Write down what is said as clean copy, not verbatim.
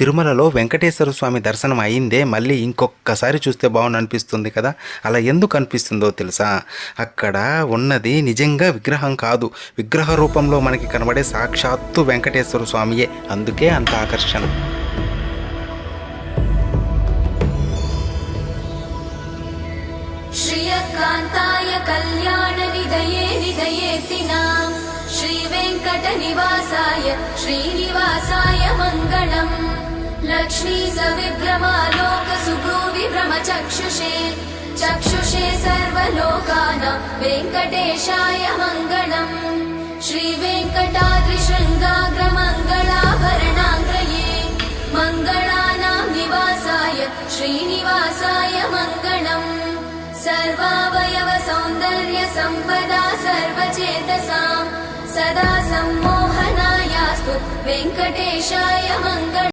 తిరుమలలో వెంకటేశ్వర స్వామి దర్శనం అయిందే మళ్ళీ ఇంకొకసారి చూస్తే బాగుండు అనిపిస్తుంది కదా. అలా ఎందుకు అనిపిస్తుందో తెలుసా? అక్కడ ఉన్నది నిజంగా విగ్రహం కాదు, విగ్రహ రూపంలో మనకి కనబడే సాక్షాత్తు వెంకటేశ్వర స్వామియే. అందుకే అంత ఆకర్షణ. శ్రీయకాంతాయ కళ్యాణ నిధయే నిధయేతినాం శ్రీ వెంకట నివాసాయ శ్రీనివాసాయ మంగళం. లక్ష్మీ సవిభ్రమాలోక సుభూ విభ్రమ చక్షుషే చక్షుషే సర్వలోకానాం వెంకటేశాయ మంగళం. శ్రీ వెంకటాద్రి శృంగాగ్ర మంగళాభరణాంగ్రయే మంగళానాం నివాసాయ శ్రీనివాసాయ మంగళం. సర్వావయవ సౌందర్య సంపదా సర్వచేతసాం సదా సమ్మోహనాయాస్తు వెంకటేశాయ మంగళం.